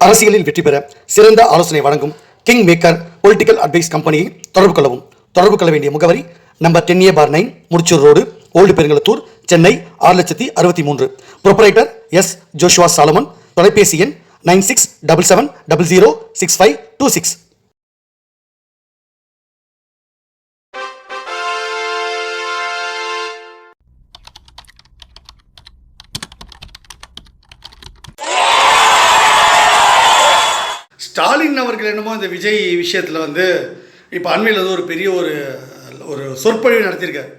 அரசியலில் வெற்றி பெற சிறந்த ஆலோசனை வழங்கும் கிங் மேக்கர் பொலிட்டிக்கல் அட்வைஸ் கம்பெனியை தொடர்பு கொள்ளவும். தொடர்பு கொள்ள வேண்டிய முகவரி number 10A/9 Mudichur road, old Perungalathur, Chennai 6,63,000. Proprietor S. Joshua Solomon. தொலைபேசி எண் 9677006526. ஸ்டாலின் அவர்கள் என்னமோ இந்த விஜய் விஷயத்தில் இப்போ அண்மையில் ஒரு பெரிய ஒரு சொற்பொழிவு நடத்தியிருக்கார்.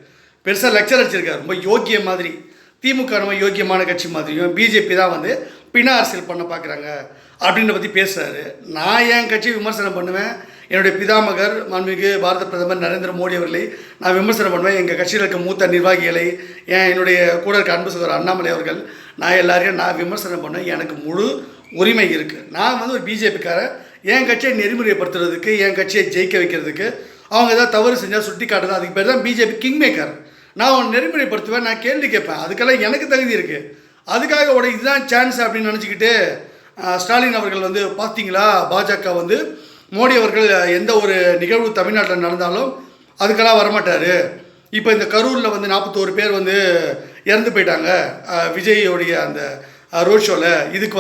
பெருசாக லெக்சர் அடிச்சிருக்கார். ரொம்ப யோக்கிய மாதிரி, திமுக ரொம்ப யோக்கியமான கட்சி மாதிரியும் பிஜேபி தான் பிண அரசியல் பண்ண பார்க்குறாங்க அப்படின்ற பற்றி பேசுகிறாரு. நான் என் கட்சியை விமர்சனம் பண்ணுவேன். என்னுடைய பிதாமகர் மாண்புமிகு பாரத பிரதமர் நரேந்திர மோடி அவர்களை நான் விமர்சனம் பண்ணுவேன். எங்கள் கட்சியில் இருக்க மூத்த நிர்வாகிகளை, என்னுடைய கூட இருக்க அன்பு சகோதரர் அண்ணாமலை அவர்கள், நான் எல்லாரையும் நான் விமர்சனம் பண்ணுவேன். எனக்கு முழு உரிமை இருக்குது. நான் ஒரு பிஜேபிக்காரன். என் கட்சியை நெறிமுறைப்படுத்துறதுக்கு, என் கட்சியை ஜெயிக்க வைக்கிறதுக்கு அவங்க ஏதாவது தவறு செஞ்சால் சுட்டி காட்டுறது, அதுக்கு பேர் தான் பிஜேபி கிங் மேக்கர். நான் அவனை நெறிமுறைப்படுத்துவேன், நான் கேள்வி கேட்பேன். அதுக்கெல்லாம் எனக்கு தகுதி இருக்குது. அதுக்காக இதுதான் சான்ஸ் அப்படின்னு நினச்சிக்கிட்டு ஸ்டாலின் அவர்கள் பார்த்தீங்களா, பாஜக மோடி அவர்கள் எந்த ஒரு நிகழ்வு தமிழ்நாட்டில் நடந்தாலும் அதுக்கெல்லாம் வரமாட்டார். இப்போ இந்த கரூரில் 41 பேர் இறந்து போயிட்டாங்க விஜயோடைய அந்த ரோட் ஷோவில். இதுக்கு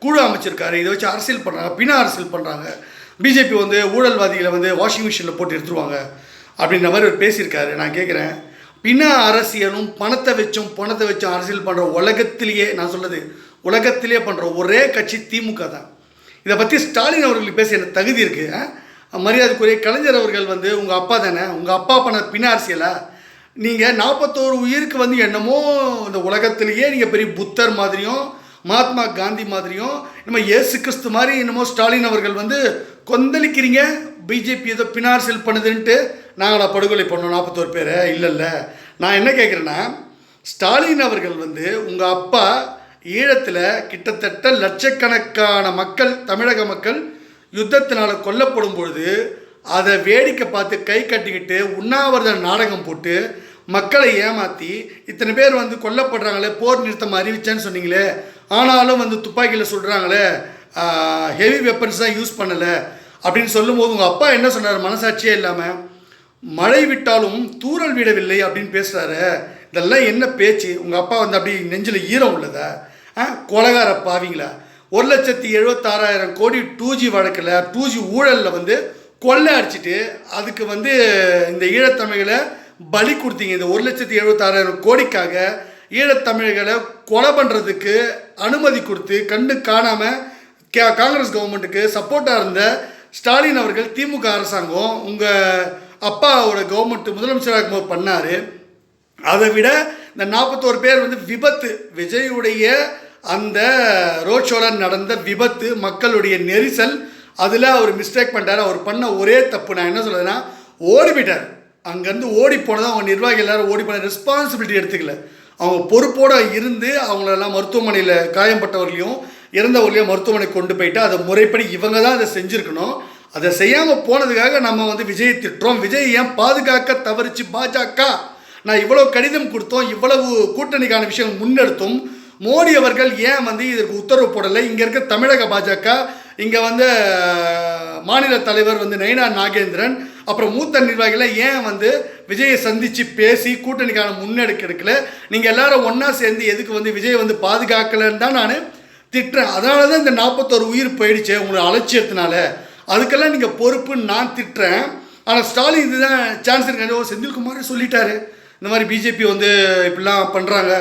குழு அமைச்சிருக்காரு. இதை வச்சு அரசியல் பண்ணுறாங்க, பிண அரசியல் பண்ணுறாங்க. பிஜேபி ஊழல்வாதிகளை வாஷிங் மிஷினில் போட்டு எடுத்துருவாங்க அப்படின்ற மாதிரி ஒரு பேசியிருக்காரு. நான் கேட்குறேன், பிண அரசியலும் பணத்தை வச்சும் அரசியல் பண்ணுற உலகத்திலேயே, நான் சொல்கிறது உலகத்திலேயே பண்ணுற ஒரே கட்சி திமுக தான். இதை பற்றி ஸ்டாலின் அவர்களுக்கு பேச எனக்கு தகுதி இருக்குது. மரியாதைக்குரிய கலைஞர் அவர்கள் உங்கள் அப்பா தானே, உங்கள் அப்பா பண்ண பிண அரசியலா? நீங்கள் 41 உயிருக்கு என்னமோ இந்த உலகத்திலேயே நீங்கள் பெரிய புத்தர் மாதிரியும் மகாத்மா காந்தி மாதிரியும் நம்ம இயேசு கிறிஸ்து மாதிரி என்னமோ ஸ்டாலின் அவர்கள் கொந்தளிக்கிறீங்க. பிஜேபி ஏதோ பிண அரசியல் பண்ணுதுன்ட்டு நாங்களா படுகொலை பண்ணோம் 41 பேரை? இல்லை. நான் என்ன கேட்குறேன்னா, ஸ்டாலின் அவர்கள் உங்கள் அப்பா ஈழத்தில் கிட்டத்தட்ட லட்சக்கணக்கான மக்கள், தமிழக மக்கள் யுத்தத்தினால் கொல்லப்படும் பொழுது அதை வேடிக்கை பார்த்து கை கட்டிக்கிட்டு உண்ணாவிரத நாடகம் போட்டு மக்களை ஏமாற்றி இத்தனை பேர் கொல்லப்படுறாங்களே, போர் நிறுத்தம் அறிவிச்சேன்னு சொன்னீங்களே, ஆனாலும் துப்பாக்கியில் சுடுறாங்களே, ஹெவி வெப்பன்ஸ் தான் யூஸ் பண்ணலை அப்படின்னு சொல்லும்போது உங்கள் அப்பா என்ன சொன்னார்? மனசாட்சியே இல்லாமல் மழை விட்டாலும் தூறல் விடவில்லை அப்படின்னு பேசுகிறாரு. இதெல்லாம் என்ன பேச்சு? உங்கள் அப்பா அப்படி நெஞ்சில் ஈரம் உள்ளதா? கொலகார பாவீங்களா? 1,76,000 கோடி 2G வழக்கில் 2G ஊழலில் கொள்ளை அடிச்சுட்டு அதுக்கு இந்த ஈழத்தமிழர்களை பலி கொடுத்தீங்க. இந்த 1,76,000 கோடிக்காக ஈழத்தமிழர்களை கொலை பண்ணுறதுக்கு அனுமதி கொடுத்து கண்டு காணாமல் காங்கிரஸ் கவர்மெண்ட்டுக்கு சப்போர்ட்டாக இருந்த ஸ்டாலின் அவர்கள், திமுக அரசாங்கம், உங்கள் அப்பாவோட கவர்மெண்ட் முதலமைச்சராக இருக்கும்போது பண்ணார். அதை விட இந்த 41 பேர் விபத்து, விஜயுடைய அந்த ரோட் ஷோவில் நடந்த விபத்து, மக்களுடைய நெரிசல், அதில் அவர் மிஸ்டேக் பண்ணிட்டார். அவர் பண்ண ஒரே தப்பு, நான் என்ன சொல்கிறேன்னா, ஓடி போயிட்டார். அங்கேருந்து ஓடி போனதான் அவங்க நிர்வாகி எல்லாரும் ஓடி போன ரெஸ்பான்சிபிலிட்டி எடுத்துக்கல. அவங்க பொறுப்போடு இருந்து அவங்களெல்லாம் மருத்துவமனையில் காயம்பட்டவர்களையும் இறந்தவர்களையும் மருத்துவமனை கொண்டு போயிட்டு அதை முறைப்படி இவங்க தான் அதை செஞ்சுருக்கணும். அதை செய்யாமல் போனதுக்காக நம்ம விஜயை திட்டுறோம். விஜய் ஏன் பாதுகாக்க தவறிச்சு பாஜக? நான் இவ்வளோ கடிதம் கொடுத்தோம், இவ்வளவு கூட்டணிக்கான விஷயம் முன்னெடுத்தும் மோடி அவர்கள் ஏன் இதற்கு உத்தரவு போடலை? இங்கே இருக்க தமிழக பாஜக, இங்கே மாநில தலைவர் நயினா நாகேந்திரன், அப்புறம் மூத்த நிர்வாகிகள் ஏன் விஜயை சந்தித்து பேசி கூட்டணிக்கான முன்னெடுக்க எடுக்கல? நீங்கள் எல்லாரும் ஒன்றா சேர்ந்து எதுக்கு விஜய் பாதுகாக்கலைன்னு தான் நான் திட்டுறேன். அதனால தான் இந்த 41 உயிர் போயிடுச்சு உங்களோட அலட்சியத்தினால. அதுக்கெல்லாம் நீங்கள் பொறுப்புன்னு நான் திட்டுறேன். ஆனால் ஸ்டாலின் இதுதான் சான்ஸ் இருக்காது. செந்தில்குமார் சொல்லிட்டாரு, இந்த மாதிரி பிஜேபி இப்படிலாம் பண்ணுறாங்க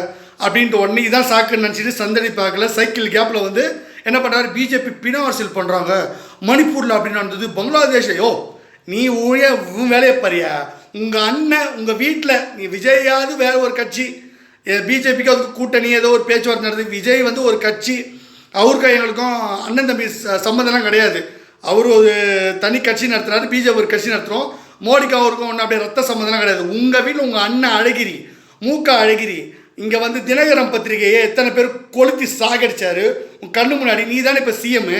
அப்படின்ட்டு. உடனே இதான் சாக்குன்னு நினச்சிட்டு சந்தடி பார்க்கல, சைக்கிள் கேப்பில் என்ன பண்ணுறாரு, பிஜேபி பிண அரசியல் பண்ணுறாங்க மணிப்பூரில் அப்படின்னு நடந்தது, பங்களாதேஷையோ நீ உன் வேலையை பாரியா? உங்கள் அண்ணன் உங்கள் வீட்டில் நீ விஜயாவது வேறு ஒரு கட்சி, பிஜேபிக்கு அதுக்கு கூட்டணி ஏதோ ஒரு பேச்சுவார்த்தை நடந்தது. விஜய் ஒரு கட்சி, அவருக்கும் எங்களுக்கும் அண்ணன் தம்பி சம்மந்தம்லாம் கிடையாது. அவர் ஒரு தனி கட்சி நடத்துகிறாரு, பிஜேபி ஒரு கட்சி நடத்துகிறோம். மோடிக்கு அவருக்கும் ஒன்றும் அப்படியே ரத்த சம்மந்தம்லாம் கிடையாது. உங்கள் வீட்டில் உங்கள் அண்ணன் அழகிரி, மூக்க அழகிரி இங்கே தினகரம் பத்திரிகையை எத்தனை பேர் கொளுத்தி சாகடிச்சாரு உங்கள் கண்ணு முன்னாடி. நீ தானே இப்போ சிஎம்மு,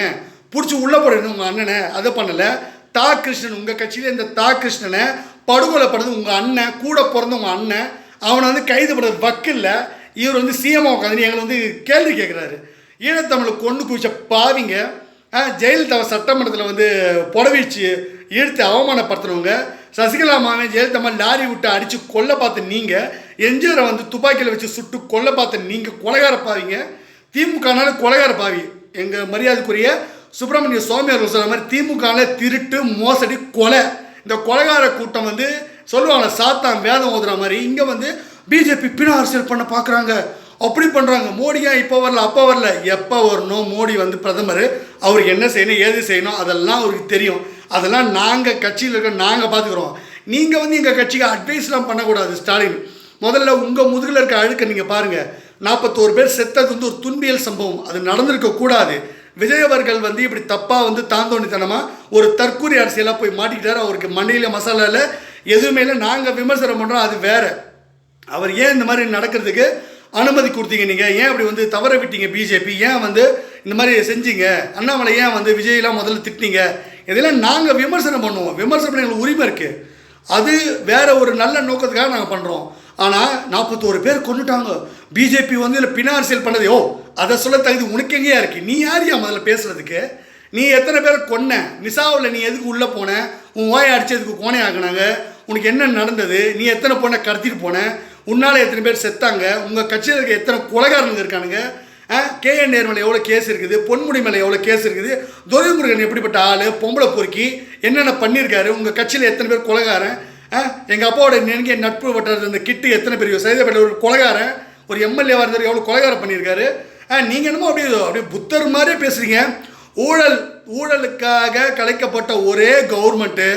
பிடிச்சி உள்ளே போடணும் உங்கள் அண்ணனை. அதை பண்ணலை. தா கிருஷ்ணன், உங்கள் கட்சியில் இந்த தா கிருஷ்ணனை படுகொலை பண்ணது உங்கள் அண்ணன், கூட பிறந்த உங்கள் அண்ணன். அவனை கைது பண்ணுறது வக்கில்ல. இவர் சிஎம்மாக உட்காந்து எங்களை கேள்வி கேட்குறாரு. ஈழத்தமிழை கொண்டு குவிச்ச பாவிங்க, ஜெயலலிதாவை சட்டமன்றத்தில் வந்து புடவீச்சு இழுத்து அவமானப்படுத்துனவங்க, சசிகலா மாவன் ஜெயலலிதா லாரி விட்டு அடித்து கொல்ல பார்த்த நீங்கள், எம்ஜிஆரை வந்து துப்பாக்கியில் வச்சு சுட்டு கொல்ல பார்த்த நீங்கள் கொலைகார பாவிங்க. திமுகனால கொலைகார பாவி. எங்கள் மரியாதைக்குரிய சுப்பிரமணிய சுவாமி அவர்கள் சொன்ன மாதிரி திமுகவில் திருட்டு மோசடி கொலை. இந்த கொலைகார கூட்டம் வந்து சொல்லுவாங்க சாத்தான் வேதம் ஓதுற மாதிரி. இங்கே வந்து பிஜேபி பிண அரசியல் பண்ண பார்க்குறாங்க, அப்படி பண்ணுறாங்க. மோடியா இப்போ வரல அப்போ வரல, எப்போ வரணும் மோடி வந்து பிரதமர், அவருக்கு என்ன செய்யணும் ஏது செய்யணும் அதெல்லாம் அவருக்கு தெரியும். அதெல்லாம் நாங்கள் கட்சியில் இருக்க நாங்கள் பார்த்துக்குறோம். நீங்கள் வந்து எங்கள் கட்சிக்கு அட்வைஸ்லாம் பண்ணக்கூடாது. ஸ்டாலின், முதல்ல உங்கள் முதுகில் இருக்க அழுக்க நீங்கள் பாருங்கள். 41 பேர் செத்தது வந்து ஒரு துன்பியல் சம்பவம், அது நடந்திருக்கக்கூடாது. விஜய் அவர்கள் வந்து இப்படி தப்பாக வந்து தாந்தோணித்தனமாக ஒரு தற்கூரி அரசியலாக போய் மாட்டிக்கிட்டார். அவருக்கு மண்டையில் மசாலா இல்லை, எதுவுமே இல்லை. நாங்கள் விமர்சனம் பண்ணுறோம், அது வேறு. அவர் ஏன் இந்த மாதிரி நடக்கிறதுக்கு அனுமதி கொடுத்தீங்க? நீங்கள் ஏன் அப்படி வந்து தவற விட்டீங்க? பிஜேபி ஏன் வந்து இந்த மாதிரி செஞ்சீங்க? அண்ணாமலை ஏன் வந்து விஜயெல்லாம் முதல்ல திட்டினீங்க? இதெல்லாம் நாங்கள் விமர்சனம் பண்ணுவோம். விமர்சனம் பண்ண எங்களுக்கு உரிமை இருக்குது. அது வேற ஒரு நல்ல நோக்கத்துக்காக நாங்கள் பண்ணுறோம். ஆனால் 41 பேர் கொண்டுட்டாங்க. பிஜேபி வந்து இதில் பிண அரசியல் பண்ணது. அதை சொல்ல தகுதி உனக்கு எங்கேயா இருக்கு? நீ யாரையா முதல்ல பேசுறதுக்கு? நீ எத்தனை பேரை கொன்ன? நிசாவில் நீ எதுக்கு உள்ளே போன? உன் வாயை அடித்ததுக்கு கோணை ஆகினாங்க. உனக்கு என்ன நடந்தது? நீ எத்தனை பொண்ணை கடத்திட்டு போன? உன்னால் எத்தனை பேர் செத்தாங்க? உங்கள் கட்சியில் இருக்க எத்தனை கொலைகாரங்க இருக்கானுங்க? கேஎன் நேரு மேலே எவ்வளோ கேஸ் இருக்குது? பொன்முடி மேலே எவ்வளோ கேஸ் இருக்குது? துரைமுருகன் எப்படிப்பட்ட ஆள்? பொம்பளை பொறுக்கி என்னென்ன பண்ணியிருக்காரு? உங்கள் கட்சியில் எத்தனை பேர் கொலைகாரன்? எங்கள் அப்பாவோட நெருங்கிய நட்பு வட்டாரத்தில் இந்த கிட்டு எத்தனை பேர் சைதாப்பேட்டை ஒரு கொலைகாரன், ஒரு எம்எல்ஏவாக இருந்தார், எவ்வளோ கொலைகாரம் பண்ணியிருக்காரு? நீங்கள் என்னமோ அப்படியே புத்தர் மாதிரியே பேசுகிறீங்க. ஊழலுக்காக கலைக்கப்பட்ட ஒரே கவர்மெண்ட்டு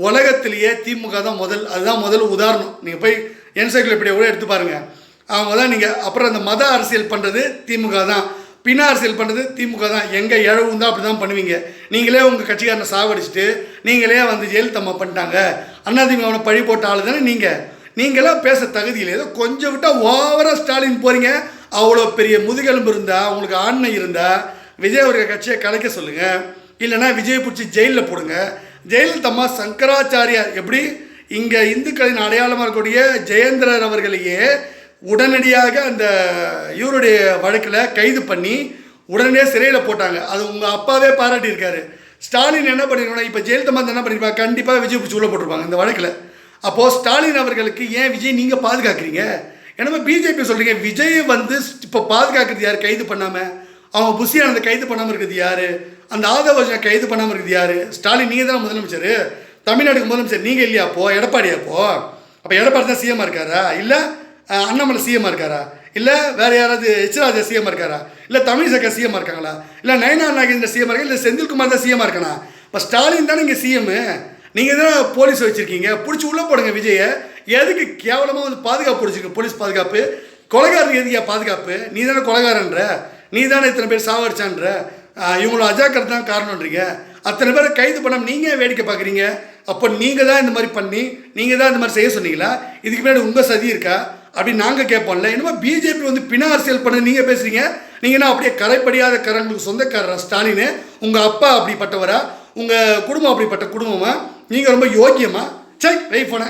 உலகத்திலேயே திமுக தான் முதல். அதுதான் முதல் உதாரணம். நீங்கள் போய் என்சைக்ளோபீடியா கூட எடுத்து பாருங்கள். அவங்க தான் நீங்கள். அப்புறம் அந்த மத அரசியல் பண்ணுறது திமுக தான், பிண அரசியல் பண்ணுறது திமுக தான். எங்கே இழவும் தான் அப்படி தான் பண்ணுவீங்க. நீங்களே உங்கள் கட்சிக்காரனை சாவடிச்சுட்டு நீங்களே வந்து ஜெயலலிதா பண்ணிட்டாங்க, அண்ணாதிமுகவை பழி போட்ட ஆள் தானே நீங்கள். நீங்களாம் பேச தகுதியில் ஏதோ கொஞ்சம் விட்டால் ஓவராக ஸ்டாலின் போகிறீங்க. அவ்வளோ பெரிய முதுகெலும்பு இருந்தால், உங்களுக்கு ஆண்மை இருந்தால் விஜய் அவர்கள் கட்சியை கலைக்க சொல்லுங்கள். இல்லைனா விஜய் பிடிச்சி ஜெயிலில் போடுங்க. ஜெயலலிதா சங்கராச்சாரியார் எப்படி இங்கே இந்துக்களின் அடையாளமாக இருக்கக்கூடிய ஜெயேந்திரர் அவர்களையே உடனடியாக அந்த இவருடைய வழக்கில் கைது பண்ணி உடனடியாக சிறையில் போட்டாங்க. அது உங்கள் அப்பாவே பாராட்டியிருக்காரு. ஸ்டாலின் என்ன பண்ணிருக்கோன்னா, இப்போ ஜெயலலிதா என்ன பண்ணியிருப்பாங்க? கண்டிப்பாக விஜய் பிடிச்சி உள்ளே போட்டிருப்பாங்க இந்த வழக்கில். அப்போது ஸ்டாலின் அவர்களுக்கு ஏன் விஜய் நீங்கள் பாதுகாக்கிறீங்க? ஏன்னா பிஜேபி சொல்கிறீங்க. விஜய் வந்து இப்போ பாதுகாக்கிறது யார்? கைது பண்ணாமல் அவங்க புஷியானதை கைது பண்ணாமல் இருக்கிறது யார்? அந்த ஆதவர்ஜனை கைது பண்ணாமல் இருக்குது யார்? ஸ்டாலின். நீங்கள் தானே முதலமைச்சர், தமிழ்நாட்டுக்கு முதலமைச்சர் நீங்கள் இல்லையா? எடப்பாடியா? அப்போ எடப்பாடி தான் சிஎம்மாக இருக்காரா? இல்லை அண்ணாமலை சிஎம்மாக இருக்காரா? இல்லை வேறு யாராவது எச்ராஜா சிஎம்மாக இருக்காரா? இல்லை தமிழிசைக்கர் சிஎம்மாக இருக்காங்களா? இல்லை நயனார் நாகேந்திர சிஎம்மாக இருக்கா? இல்லை செந்தில்குமார் தான் சிஎம்மாக இருக்கானா? இப்போ ஸ்டாலின் தானே இங்கே சிஎம்மு. நீங்கள் தானே போலீஸ் வச்சுருக்கீங்க. பிடிச்சி உள்ளே போடுங்க விஜயை. எதுக்கு கேவலமாக வந்து பாதுகாப்பு பிடிச்சிருக்க? போலீஸ் பாதுகாப்பு. கொலைகாரனுக்கு எதுக்கியா பாதுகாப்பு? நீ தானே கொலைகாரன்ற, நீ தானே இத்தனை பேர் சாவடிச்சான்ற, இவங்களோட அஜாக்கிரதை தான் காரணன்றீங்க. அத்தனை பேரை கைது பண்ணாமல் நீங்கள் வேடிக்கை பார்க்குறீங்க. அப்போ நீங்கள் தான் இந்த மாதிரி பண்ணி நீங்கள் தான் இந்த மாதிரி செய்ய சொன்னீங்களா? இதுக்கு முன்னாடி உங்கள் சதி இருக்கா அப்படின்னு நாங்கள் கேட்போம்ல. என்னமோ பிஜேபி வந்து பிண அரசியல் பண்ண நீங்கள் பேசுகிறீங்க. நீங்கன்னா அப்படியே கரைப்படியாத கரங்களுக்கு சொந்தக்காரரா ஸ்டாலின்? உங்கள் அப்பா அப்படிப்பட்டவரா? உங்கள் குடும்பம் அப்படிப்பட்ட குடும்பமா? நீங்கள் ரொம்ப யோக்கியமா? சரி, வெயிட் பண்ண